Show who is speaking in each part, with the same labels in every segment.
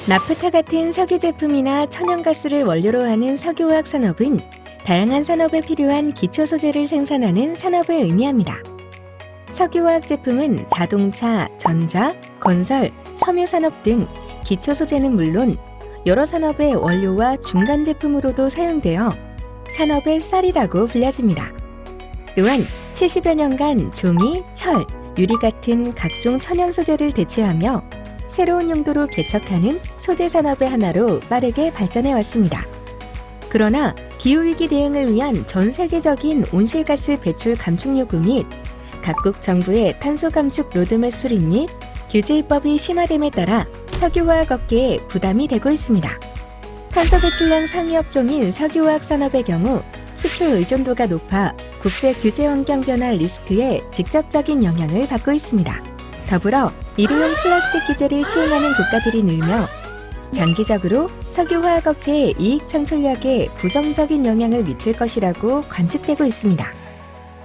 Speaker 1: 나프타 같은 석유 제품이나 천연가스를 원료로 하는 석유화학 산업은 다양한 산업에 필요한 기초 소재를 생산하는 산업을 의미합니다. 석유화학 제품은 자동차, 전자, 건설, 섬유 산업 등 기초 소재는 물론 여러 산업의 원료와 중간 제품으로도 사용되어 산업의 쌀이라고 불려집니다. 또한 70여 년간 종이, 철, 유리 같은 각종 천연 소재를 대체하며 새로운 용도로 개척하는 소재 산업의 하나로 빠르게 발전해 왔습니다. 그러나 기후위기 대응을 위한 전 세계적인 온실가스 배출 감축 요구 및 각국 정부의 탄소 감축 로드맵 수립 및 규제 입법이 심화됨에 따라 석유화학 업계에 부담이 되고 있습니다. 탄소 배출량 상위 업종인 석유화학 산업의 경우 수출 의존도가 높아 국제 규제 환경 변화 리스크에 직접적인 영향을 받고 있습니다. 더불어 일회용 플라스틱 규제를 시행하는 국가들이 늘며 장기적으로 석유화학 업체의 이익 창출력에 부정적인 영향을 미칠 것이라고 관측되고 있습니다.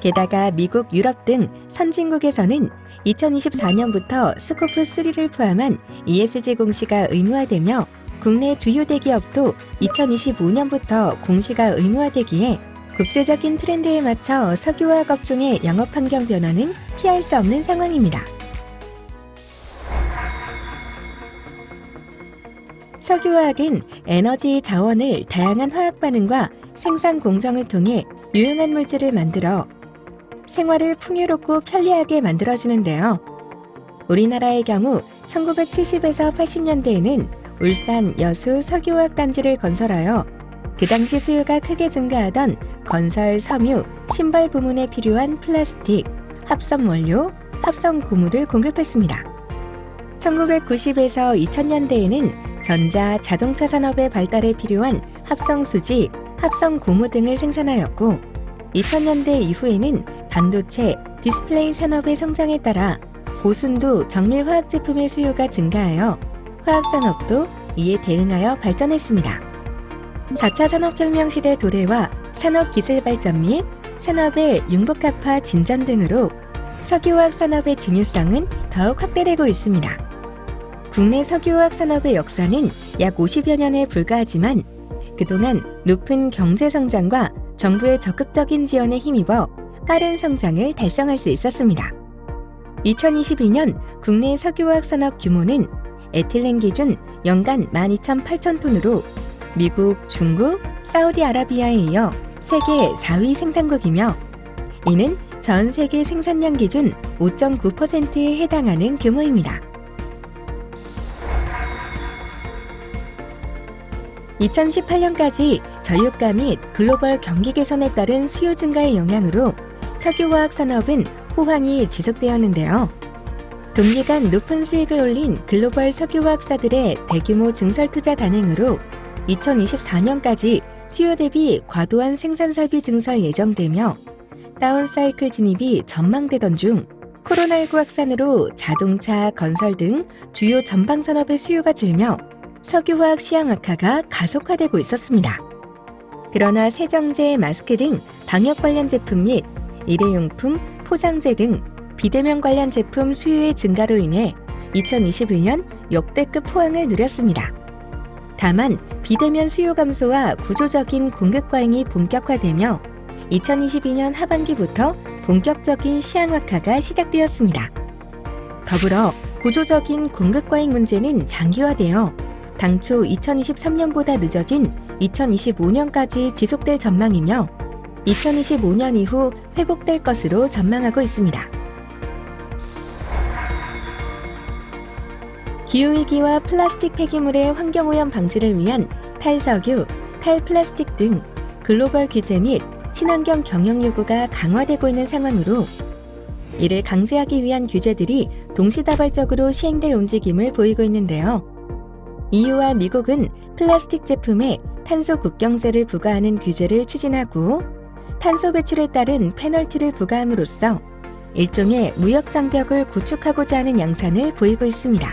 Speaker 1: 게다가 미국, 유럽 등 선진국에서는 2024년부터 스코프 3를 포함한 ESG 공시가 의무화되며 국내 주요 대기업도 2025년부터 공시가 의무화되기에 국제적인 트렌드에 맞춰 석유화학 업종의 영업 환경 변화는 피할 수 없는 상황입니다. 석유화학은 에너지 자원을 다양한 화학 반응과 생산 공정을 통해 유용한 물질을 만들어 생활을 풍요롭고 편리하게 만들어주는데요. 우리나라의 경우 1970에서 80년대에는 울산 여수 석유화학 단지를 건설하여 그 당시 수요가 크게 증가하던 건설, 섬유, 신발 부문에 필요한 플라스틱, 합성 원료, 합성 고무를 공급했습니다. 1990에서 2000년대에는 전자, 자동차 산업의 발달에 필요한 합성 수지, 합성 고무 등을 생산하였고 2000년대 이후에는 반도체, 디스플레이 산업의 성장에 따라 고순도 정밀 화학 제품의 수요가 증가하여 화학 산업도 이에 대응하여 발전했습니다. 4차 산업혁명 시대 도래와 산업 기술 발전 및 산업의 융복합화 진전 등으로 석유화학 산업의 중요성은 더욱 확대되고 있습니다. 국내 석유화학 산업의 역사는 약 50여 년에 불과하지만 그동안 높은 경제 성장과 정부의 적극적인 지원에 힘입어 빠른 성장을 달성할 수 있었습니다. 2022년 국내 석유화학 산업 규모는 에틸렌 기준 연간 12,800톤으로 미국, 중국, 사우디아라비아에 이어 세계 4위 생산국이며 이는 전 세계 생산량 기준 5.9%에 해당하는 규모입니다. 2018년까지 저유가 및 글로벌 경기 개선에 따른 수요 증가의 영향으로 석유화학 산업은 호황이 지속되었는데요. 동기간 높은 수익을 올린 글로벌 석유화학사들의 대규모 증설 투자 단행으로 2024년까지 수요 대비 과도한 생산 설비 증설 예정되며 다운사이클 진입이 전망되던 중 코로나19 확산으로 자동차, 건설 등 주요 전방 산업의 수요가 줄며 석유화학 시황 악화가 가속화되고 있었습니다. 그러나 세정제, 마스크 등 방역 관련 제품 및 일회용품, 포장재 등 비대면 관련 제품 수요의 증가로 인해 2021년 역대급 호황을 누렸습니다. 다만 비대면 수요 감소와 구조적인 공급 과잉이 본격화되며 2022년 하반기부터 본격적인 시황 악화가 시작되었습니다. 더불어 구조적인 공급 과잉 문제는 장기화되어 당초 2023년보다 늦어진 2025년까지 지속될 전망이며 2025년 이후 회복될 것으로 전망하고 있습니다. 기후위기와 플라스틱 폐기물의 환경오염 방지를 위한 탈석유, 탈플라스틱 등 글로벌 규제 및 친환경 경영 요구가 강화되고 있는 상황으로 이를 강제하기 위한 규제들이 동시다발적으로 시행될 움직임을 보이고 있는데요. EU와 미국은 플라스틱 제품에 탄소 국경세를 부과하는 규제를 추진하고 탄소 배출에 따른 페널티를 부과함으로써 일종의 무역 장벽을 구축하고자 하는 양상을 보이고 있습니다.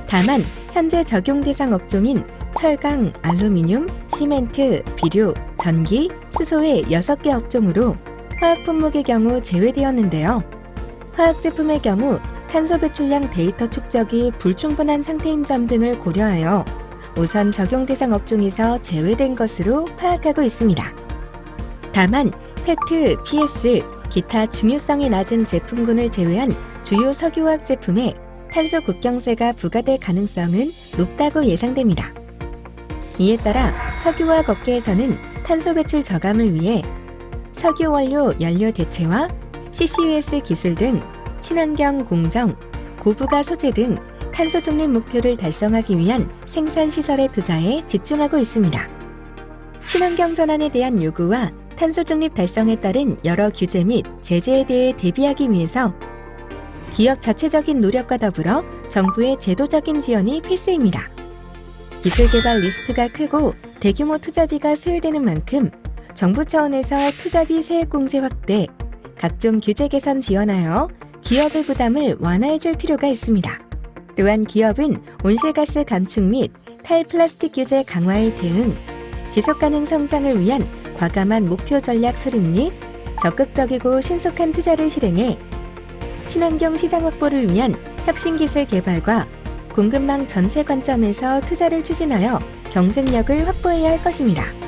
Speaker 1: 다만 현재 적용 대상 업종인 철강, 알루미늄, 시멘트, 비료, 전기, 수소의 6개 업종으로 화학 품목의 경우 제외되었는데요. 화학 제품의 경우 탄소 배출량 데이터 축적이 불충분한 상태인 점 등을 고려하여 우선 적용 대상 업종에서 제외된 것으로 파악하고 있습니다. 다만 페트, PS, 기타 중요성이 낮은 제품군을 제외한 주요 석유화학 제품에 탄소 국경세가 부과될 가능성은 높다고 예상됩니다. 이에 따라 석유화학 업계에서는 탄소 배출 저감을 위해 석유 원료 연료 대체와 CCUS 기술 등 친환경 공정, 고부가 소재 등 탄소 중립 목표를 달성하기 위한 생산 시설의 투자에 집중하고 있습니다. 친환경 전환에 대한 요구와 탄소 중립 달성에 따른 여러 규제 및 제재에 대해 대비하기 위해서 기업 자체적인 노력과 더불어 정부의 제도적인 지원이 필수입니다. 기술 개발 리스크가 크고 대규모 투자비가 소요되는 만큼 정부 차원에서 투자비 세액 공제 확대, 각종 규제 개선 지원하여 기업의 부담을 완화해줄 필요가 있습니다. 또한 기업은 온실가스 감축 및 탈플라스틱 규제 강화에 대응, 지속가능 성장을 위한 과감한 목표 전략 수립 및 적극적이고 신속한 투자를 실행해 친환경 시장 확보를 위한 혁신 기술 개발과 공급망 전체 관점에서 투자를 추진하여 경쟁력을 확보해야 할 것입니다.